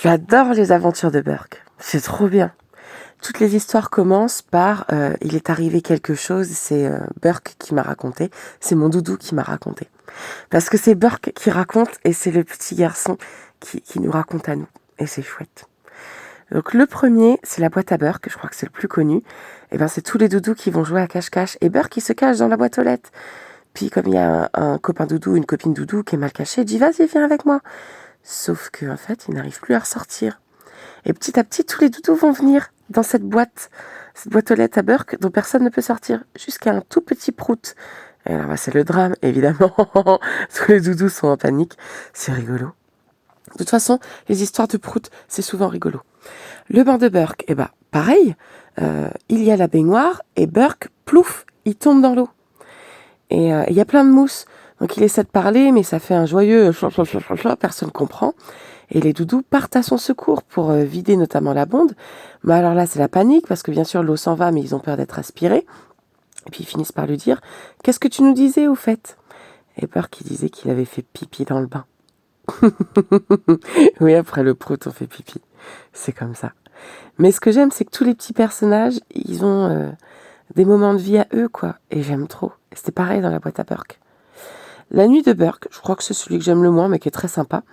J'adore les aventures de Burke. C'est trop bien. Toutes les histoires commencent par il est arrivé quelque chose, c'est Burke qui m'a raconté, c'est mon doudou qui m'a raconté. Parce que c'est Burke qui raconte et c'est le petit garçon qui nous raconte à nous. Et c'est chouette. Donc le premier, c'est la boîte à Burke, je crois que c'est le plus connu. Et ben c'est tous les doudous qui vont jouer à cache-cache. Et Burke, il se cache dans la boîte aux lettres. Puis comme il y a un copain doudou, une copine doudou qui est mal cachée, il dit vas-y, viens avec moi. Sauf qu'en fait, il n'arrive plus à ressortir. Et petit à petit, tous les doudous vont venir dans cette boîte aux lettres à Burke dont personne ne peut sortir, jusqu'à un tout petit prout. Et alors, c'est le drame, évidemment. Tous les doudous sont en panique. C'est rigolo. De toute façon, les histoires de prout, c'est souvent rigolo. Le bain de Burke, eh ben, pareil. Il y a la baignoire et Burke, plouf, il tombe dans l'eau. Et il y a plein de mousse. Donc il essaie de parler, mais ça fait un joyeux personne comprend. Et les doudous partent à son secours pour vider notamment la bonde. Mais alors là, c'est la panique, parce que bien sûr, l'eau s'en va, mais ils ont peur d'être aspirés. Et puis ils finissent par lui dire « Qu'est-ce que tu nous disais au fait ?» Et Burke, il disait qu'il avait fait pipi dans le bain. Oui, après le prout, on fait pipi. C'est comme ça. Mais ce que j'aime, c'est que tous les petits personnages, ils ont des moments de vie à eux, quoi. Et j'aime trop. Et c'était pareil dans la boîte à Burke. La nuit de Burke, je crois que c'est celui que j'aime le moins, mais qui est très sympa.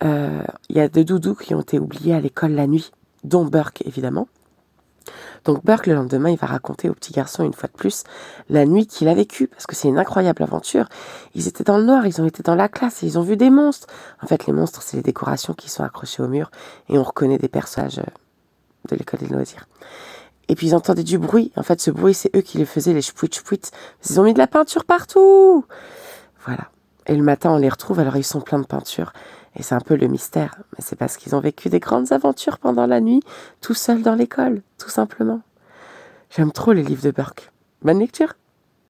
Il y a des doudous qui ont été oubliés à l'école la nuit, dont Burke, évidemment. Donc Burke, le lendemain, il va raconter au petit garçon, une fois de plus, la nuit qu'il a vécue, parce que c'est une incroyable aventure. Ils étaient dans le noir, ils ont été dans la classe et ils ont vu des monstres. En fait, les monstres, c'est les décorations qui sont accrochées au mur et on reconnaît des personnages de l'école des loisirs. Et puis ils entendaient du bruit. En fait, ce bruit, c'est eux qui les faisaient, les chpouit-chpouit. Ils ont mis de la peinture partout. Voilà. Et le matin, on les retrouve, alors ils sont pleins de peinture. Et c'est un peu le mystère. Mais c'est parce qu'ils ont vécu des grandes aventures pendant la nuit, tout seuls dans l'école, tout simplement. J'aime trop les livres de Burke. Bonne lecture!